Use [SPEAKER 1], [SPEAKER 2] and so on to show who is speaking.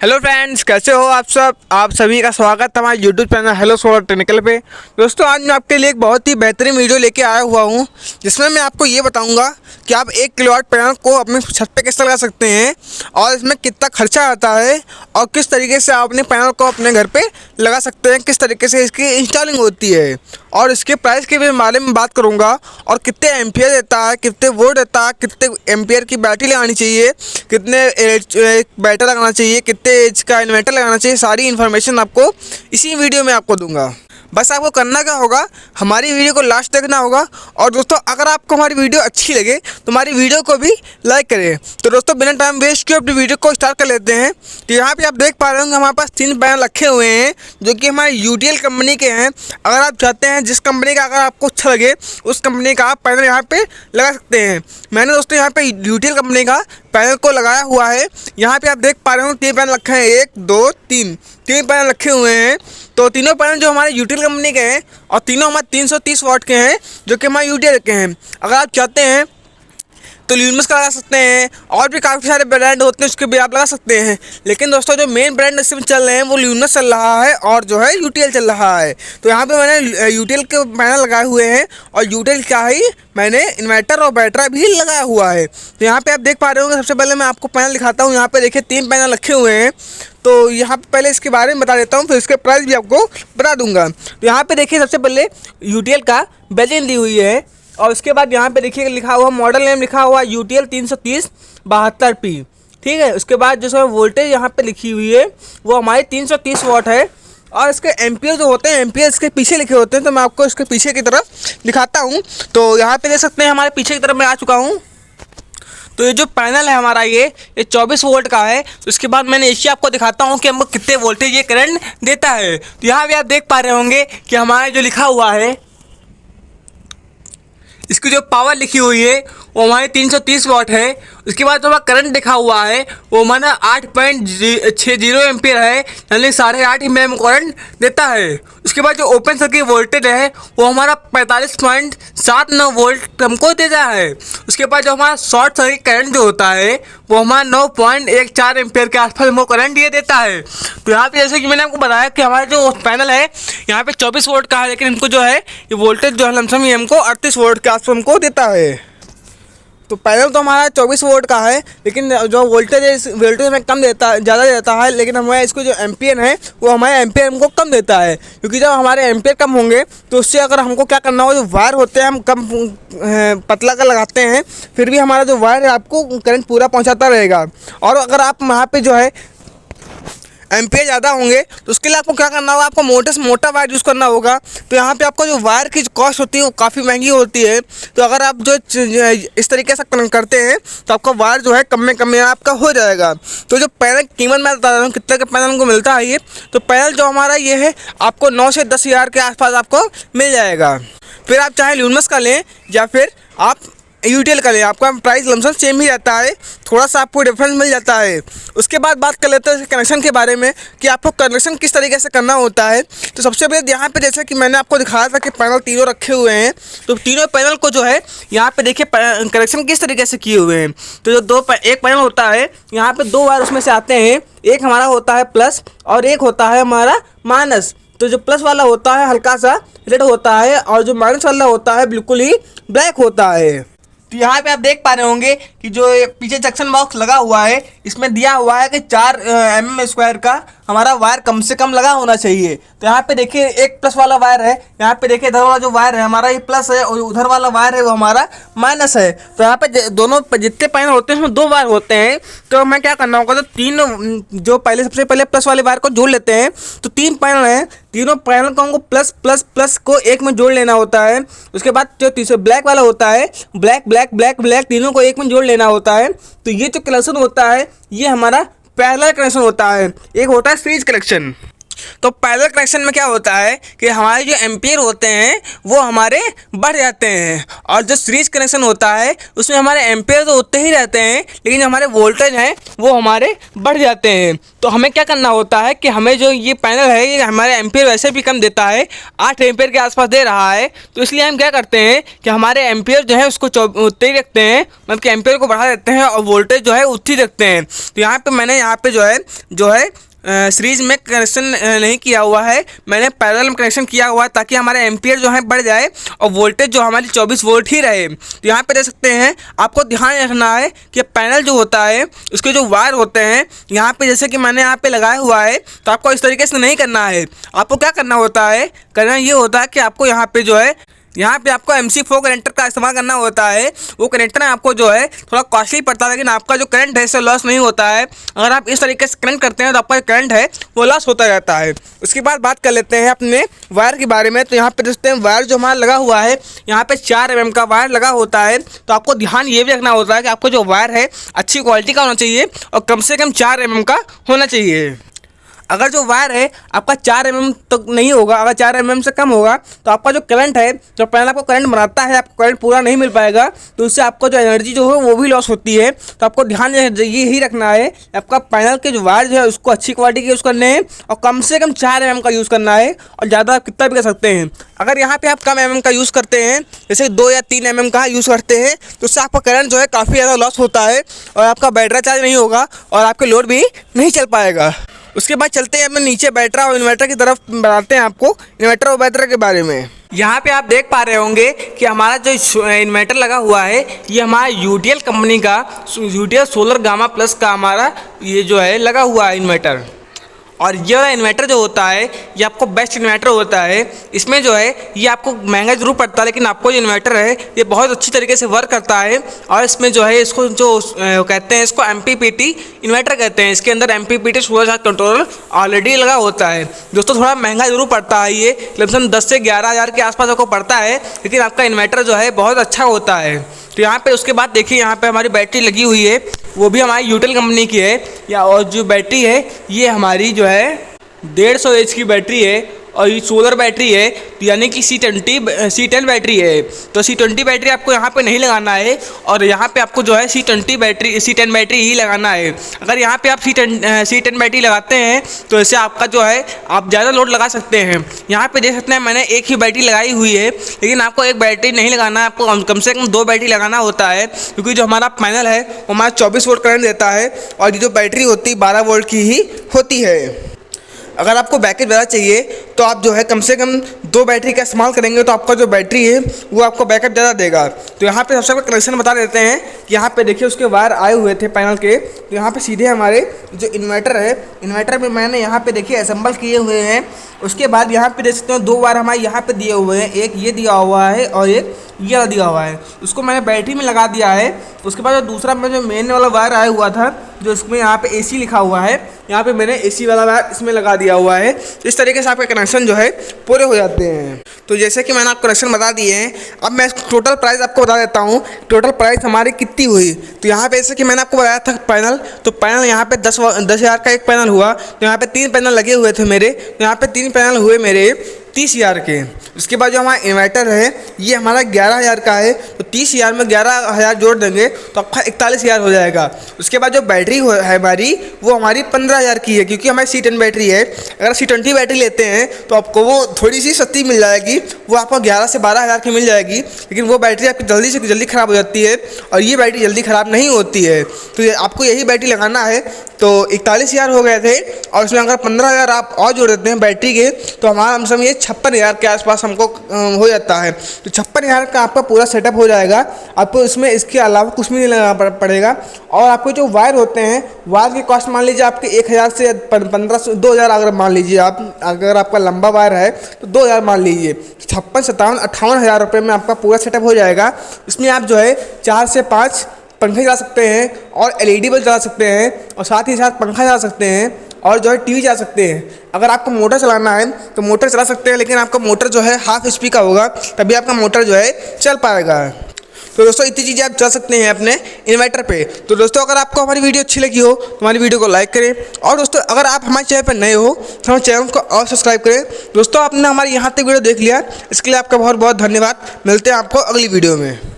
[SPEAKER 1] Hello friends, कैसे हो आप सब। आप सभी का स्वागत है हमारे YouTube channel hello solar technical पे। दोस्तों, आज मैं आपके लिए एक बहुत ही बेहतरीन वीडियो लेके आया हुआ हूँ, जिसमें मैं आपको ये बताऊंगा कि आप 1 किलोवाट पैनल को अपने छत पे कैसे लगा सकते हैं और इसमें कितना खर्चा आता है और किस तरीके से आप अपने पैनल को अपने घर पे लगा सकते हैं, किस तरीके से इसकी इंस्टॉलिंग होती है और इसके प्राइस के भी बारे में बात करूँगा और कितने एम्पियर देता है, कितने वोल्ट देता है, कितने एम्पियर की बैटरी लगानी चाहिए, कितने बैटरी लगाना चाहिए, कितने एच का इन्वर्टर लगाना चाहिए। सारी इन्फॉर्मेशन आपको इसी वीडियो में आपको दूंगा। बस आपको करना क्या होगा, हमारी वीडियो को लास्ट देखना होगा। और दोस्तों, अगर आपको हमारी वीडियो अच्छी लगे तो हमारी वीडियो को भी लाइक करें। तो दोस्तों, बिना टाइम वेस्ट किए अपनी वीडियो को स्टार्ट कर लेते हैं। तो यहाँ पे आप देख पा रहे होंगे हमारे पास 3 पैनल रखे हुए हैं, जो कि हमारे यूटीएल कंपनी के हैं। अगर आप चाहते हैं जिस कंपनी का अगर आपको अच्छा लगे उस कंपनी का आप पैनल यहाँ पे लगा सकते हैं। मैंने दोस्तों यहाँ पे यूटीएल कंपनी का पैनल को लगाया हुआ है। यहाँ पे आप देख पा रहे हो 3 पैनल रखे हैं, 1 2 3 3 पैनल रखे हुए हैं। तो तीनों पैनल जो हमारे यूटीएल कंपनी के हैं और तीनों हमारे 330 वाट के हैं, जो कि हमारे यूटीएल के हैं। अगर आप चाहते हैं तो ल्यूमिनस का लगा सकते हैं, और भी काफ़ी सारे ब्रांड होते हैं उसके भी आप लगा सकते हैं। लेकिन दोस्तों, जो मेन ब्रांड इसमें चल रहे हैं वो ल्यूमिनस चल रहा है और जो है यूटीएल चल रहा है। तो यहाँ पे मैंने यूटीएल के पैनल लगाए हुए हैं और यूटीएल का ही मैंने इन्वर्टर और बैटरी भी लगाया हुआ है। तो यहाँ पे आप देख पा रहे होंगे, सबसे पहले मैं आपको पैनल दिखाता हूँ। यहाँ पे देखिए 3 पैनल रखे हुए हैं। तो यहाँ पे पहले इसके बारे में बता देता हूँ, फिर इसके प्राइस भी आपको बता दूंगा। तो यहाँ पे देखिए सबसे पहले यूटीएल का बैजिंग दी हुई है और उसके बाद यहाँ पे देखिए लिखा हुआ मॉडल नेम लिखा हुआ यूटीएल 330/72P। ठीक है, उसके बाद जो है वोल्टेज यहाँ पे लिखी हुई है वो हमारी 330 वाट है और इसके एम्पियर जो होते हैं एम्पियर इसके पीछे लिखे होते हैं। तो मैं आपको इसके पीछे की तरफ दिखाता हूँ। तो यहाँ पे देख सकते हैं हमारे पीछे की तरफ मैं आ चुका हूँ। तो ये जो पैनल है हमारा ये 24 वोल्ट का है। उसके बाद मैंने इसे आपको दिखाता हूँ कि हमको कितने वोल्टेज ये करंट देता है। तो यहाँ भी आप देख पा रहे होंगे कि हमारा जो लिखा हुआ है, इसकी जो पावर लिखी हुई है वो हमारे 330 वाट है। उसके बाद जो हमारा करंट लिखा हुआ है वो हमारा 8.60 एम्पियर है, यानी 8.5 एम्पियर करंट देता है। उसके बाद जो ओपन सर्किट वोल्टेज है वो हमारा 45.79 वोल्ट हमको देता है। उसके बाद जो हमारा शॉर्ट सर्किट करंट जो होता है वो हमारा 9.14 एम्पियर के आसपास हमको करंट ये देता है। तो यहाँ पे जैसे कि मैंने आपको बताया कि हमारा जो पैनल है यहाँ पे 24 वोल्ट का है, लेकिन हमको जो है ये वोल्टेज जो है लमसम ये हमको 38 वोल्ट के आसपास हमको देता है। तो पैनल तो हमारा 24 वोल्ट का है, लेकिन जो वोल्टेज है इस वोल्टेज में कम देता है, ज़्यादा देता है। लेकिन हमारे इसको जो एम्पियर है वो हमारे एम्पियर हमको कम देता है, क्योंकि जब हमारे एम्पियर कम होंगे तो उससे अगर हमको क्या करना हो, जो वायर होते हैं हम कम पतला कर लगाते हैं, फिर भी हमारा जो वायर है आपको करंट पूरा पहुँचाता रहेगा। और अगर आप वहाँ पर जो है एम्पियर ज़्यादा होंगे तो उसके लिए आपको क्या करना होगा, आपको मोटे से मोटा वायर यूज़ करना होगा। तो यहाँ पे आपको जो वायर की जो कॉस्ट होती है वो काफ़ी महंगी होती है। तो अगर आप जो इस तरीके से कनेक्ट करते हैं तो आपका वायर जो है कम में आपका हो जाएगा। तो जो पैनल कीमत मैं बता रहा हूँ कितने के पैनल को मिलता है ये, तो पैनल जो हमारा ये है आपको 9 से 10 हज़ार के आसपास आपको मिल जाएगा। फिर आप चाहे ल्यूमिनस का लें या फिर आप यूटीएल का लें, आपका प्राइस लमसम सेम ही रहता है, थोड़ा सा आपको डिफरेंस मिल जाता है। उसके बाद बात कर लेते हैं कनेक्शन के बारे में कि आपको कनेक्शन किस तरीके से करना होता है। तो सबसे पहले यहाँ पे जैसे कि मैंने आपको दिखाया था कि पैनल तीनों रखे हुए हैं, तो तीनों पैनल को जो है यहाँ पे देखिए कनेक्शन किस तरीके से किए हुए हैं। तो जो एक पैनल होता है यहाँ पे 2 वायर उसमें से आते हैं, एक हमारा होता है प्लस और एक होता है हमारा माइनस। तो जो प्लस वाला होता है हल्का सा रेड होता है और जो माइनस वाला होता है बिल्कुल ही ब्लैक होता है। तो यहाँ पे आप देख पा रहे होंगे कि जो पीछे जंक्शन बॉक्स लगा हुआ है इसमें दिया हुआ है कि 4 mm² का हमारा वायर कम से कम लगा होना चाहिए। तो यहाँ पे देखिए एक प्लस वाला वायर है, यहाँ पे देखिए इधर वाला जो वायर है हमारा ये प्लस है और उधर वाला वायर है वो हमारा माइनस है। तो यहाँ पे दोनों जितने पैनल होते हैं उसमें 2 वायर होते हैं। तो हमें क्या करना होगा, तो 3 जो सबसे पहले प्लस वाले वायर को जोड़ लेते हैं। तो 3 पैनल हैं, तीनों पैनल को हमको प्लस प्लस प्लस को एक में जोड़ लेना होता है। उसके बाद जो तीसरा ब्लैक वाला होता है ब्लैक ब्लैक ब्लैक ब्लैक तीनों को एक में जोड़ लेना होता है। तो ये जो कनेक्शन होता है ये हमारा पैरेलल कनेक्शन होता है, एक होता है सीरीज कनेक्शन। तो पैरेलल कनेक्शन में क्या होता है कि हमारे जो एम्पियर होते हैं वो हमारे बढ़ जाते हैं, और जो सीरीज कनेक्शन होता है उसमें हमारे एम्पियर तो उतने ही रहते हैं लेकिन जो हमारे वोल्टेज हैं वो हमारे बढ़ जाते हैं। तो हमें क्या करना होता है कि हमें जो ये पैनल है ये हमारे एम्पियर वैसे भी कम देता है, 8 एम्पियर के आसपास दे रहा है। तो इसलिए हम क्या करते हैं कि हमारे एम्पियर जो है उसको उतने ही रखते हैं, मतलब कि एम्पियर को बढ़ा देते हैं और वोल्टेज जो है उतनी रखते हैं। तो यहाँ पे मैंने यहाँ पे जो है सीरीज में कनेक्शन नहीं किया हुआ है, मैंने पैरेलल में कनेक्शन किया हुआ है ताकि हमारे एम्पियर जो है बढ़ जाए और वोल्टेज जो हमारी 24 वोल्ट ही रहे। तो यहाँ पे देख सकते हैं, आपको ध्यान रखना है कि पैनल जो होता है उसके जो वायर होते हैं यहाँ पे जैसे कि मैंने यहाँ पे लगाया हुआ है, तो आपको इस तरीके से नहीं करना है। आपको क्या करना होता है, करना ये होता है कि आपको यहाँ पे जो है यहाँ पे आपको MC4 कनेक्टर का इस्तेमाल करना होता है। वो कनेक्टर आपको जो है थोड़ा कॉस्टली पड़ता है, लेकिन आपका जो करंट है इससे लॉस नहीं होता है। अगर आप इस तरीके से कनेक्ट करते हैं तो आपका जो करंट है वो लॉस होता रहता है। उसके बाद बात कर लेते हैं अपने वायर के बारे में। तो यहाँ पे देखते हैं वायर जो हमारा लगा हुआ है, यहाँ पे 4 mm का वायर लगा होता है। तो आपको ध्यान ये भी रखना होता है कि आपको जो वायर है अच्छी क्वालिटी का होना चाहिए और कम से कम 4 mm का होना चाहिए। अगर जो वायर है आपका 4 mm तक नहीं होगा, अगर 4 mm से कम होगा तो आपका जो करंट है, जो पैनल आपको करंट बनाता है, आपको करंट पूरा नहीं मिल पाएगा, तो उससे आपको जो एनर्जी जो है वो भी लॉस होती है। तो आपको ध्यान यही रखना है, आपका पैनल के जो वायर जो है उसको अच्छी क्वालिटी के यूज़ करने हैं और कम से कम 4 mm का यूज़ करना है, और ज़्यादा आप कितना भी कर सकते हैं। अगर यहाँ पर आप कम mm का यूज़ करते हैं, जैसे 2 या 3 mm का यूज़ करते हैं, तो उससे आपका करंट जो है काफ़ी ज़्यादा लॉस होता है और आपका बैटरी चार्ज नहीं होगा और आपके लोड भी नहीं चल पाएगा। उसके बाद चलते हैं अपने नीचे बैटरी और इन्वर्टर की तरफ, बताते हैं आपको इन्वर्टर और बैटरी के बारे में। यहाँ पे आप देख पा रहे होंगे कि हमारा जो इन्वर्टर लगा हुआ है ये हमारा UTL कंपनी का UTL सोलर गामा प्लस का हमारा ये जो है लगा हुआ है इन्वर्टर। और ये वाला इन्वर्टर जो होता है ये आपको बेस्ट इन्वर्टर होता है। इसमें जो है ये आपको महंगा जरूर पड़ता है, लेकिन आपको जो इन्वर्टर है ये बहुत अच्छी तरीके से वर्क करता है। और इसमें जो है इसको जो कहते हैं इसको MPPT इन्वर्टर कहते हैं। इसके अंदर MPPT solar charge controller already लगा होता है। दोस्तों थोड़ा महंगा जरूर पड़ता है, ये लमसम 10 से 11 हज़ार के आसपास आपको पड़ता है, लेकिन आपका इन्वर्टर जो है बहुत अच्छा होता है। तो यहाँ पे उसके बाद देखिए यहाँ पे हमारी बैटरी लगी हुई है, वो भी हमारी UTL कंपनी की है या, और जो बैटरी है ये हमारी जो है 150 H की बैटरी है और ये सोलर बैटरी है, तो यानी कि C10 बैटरी है। तो C20 बैटरी आपको यहाँ पे नहीं लगाना है और यहाँ पे आपको जो है C10 बैटरी ही लगाना है। अगर यहाँ पे आप C10 बैटरी लगाते हैं तो इससे आपका जो है आप ज़्यादा लोड लगा सकते हैं। यहाँ पे देख सकते हैं मैंने एक ही बैटरी लगाई हुई है, लेकिन आपको एक बैटरी नहीं लगाना है, आपको कम से कम 2 बैटरी लगाना होता है, क्योंकि जो हमारा पैनल है वो हमारा 24 वोल्ट करंट देता है और ये जो बैटरी होती है 12 वोल्ट की ही होती है। अगर आपको बैकअप ज़्यादा चाहिए तो आप जो है कम से कम 2 बैटरी का इस्तेमाल करेंगे तो आपका जो बैटरी है वो आपको बैकअप ज़्यादा देगा। तो यहाँ पे सबसे पहले कनेक्शन बता देते हैं कि यहाँ पे देखिए उसके वायर आए हुए थे पैनल के। तो यहाँ पे सीधे हमारे जो इन्वर्टर है, इन्वर्टर में मैंने यहाँ पे देखिए असेंबल किए हुए हैं। उसके बाद यहाँ पे देख सकते हो 2 वायर हमारे यहाँ पे दिए हुए हैं, एक ये दिया हुआ है और एक ये वाला दिया हुआ है, उसको मैंने बैटरी में लगा दिया है। उसके बाद जो दूसरा में जो मेन वाला वायर आया हुआ था, जो इसमें यहाँ पे AC लिखा हुआ है, यहाँ पे मैंने AC वाला वायर इसमें लगा दिया हुआ है। इस तरीके से आपके कनेक्शन जो है पूरे हो जाते हैं। तो जैसे कि मैंने आपको कनेक्शन बता दिए हैं, अब मैं टोटल प्राइस आपको बता देता हूँ, टोटल प्राइस हमारी कितनी हुई। तो यहाँ पे जैसे कि मैंने आपको बताया था पैनल, तो पैनल यहाँ पे 10,000 का एक पैनल हुआ। तो यहाँ पे 3 पैनल लगे हुए थे मेरे, तो यहाँ पे 3 पैनल हुए मेरे 30,000 के। उसके बाद जो हमारा इन्वर्टर है ये हमारा 11,000 का है, तो 30,000 में 11,000 जोड़ देंगे तो आपका 41,000 हो जाएगा। उसके बाद जो बैटरी है हमारी वो हमारी 15,000 की है, क्योंकि हमारी C10 बैटरी है। अगर C20 बैटरी लेते हैं तो आपको वो थोड़ी सी सस्ती मिल जाएगी, वो आपको 11 से 12,000 की मिल जाएगी, लेकिन वो बैटरी आपकी जल्दी से जल्दी ख़राब हो जाती है और ये बैटरी जल्दी ख़राब नहीं होती है। तो आपको यही बैटरी लगाना है। तो 41,000 हो गए थे और उसमें अगर 15,000 आप और जोड़ देते हैं बैटरी के तो हमारा हम समझिए 56,000 के आसपास हमको हो जाता है। तो 56,000 का आपका पूरा सेटअप हो जाएगा। आपको इसमें इसके अलावा कुछ भी नहीं लगाना पड़ेगा। और आपको जो वायर होते हैं, वायर की कॉस्ट मान लीजिए आपके 1,000 से 1500 2,000 अगर मान लीजिए आप, अगर आपका लंबा वायर है तो 2,000 मान लीजिए, 56, 57, 58,000 रुपये में आपका पूरा सेटअप हो जाएगा। इसमें आप जो है 4 से 5 पंखे चला सकते हैं और LED बल्ब चला सकते हैं और साथ ही साथ पंखा चला सकते हैं और जो है TV चला सकते हैं। अगर आपको मोटर चलाना है तो मोटर चला सकते हैं, लेकिन आपका मोटर जो है 1/2 HP का होगा, तभी आपका मोटर जो है चल पाएगा।
[SPEAKER 2] तो दोस्तों इतनी चीज़ें आप चला सकते हैं अपने इन्वर्टर पे। तो दोस्तों अगर आपको हमारी वीडियो अच्छी लगी हो तो हमारी वीडियो को लाइक करें, और दोस्तों अगर आप हमारे चैनल पर नए हो तो हमारे चैनल को और सब्सक्राइब करें। दोस्तों आपने हमारे यहाँ तक वीडियो देख लिया, इसके लिए आपका बहुत बहुत धन्यवाद। मिलते हैं आपको अगली वीडियो में।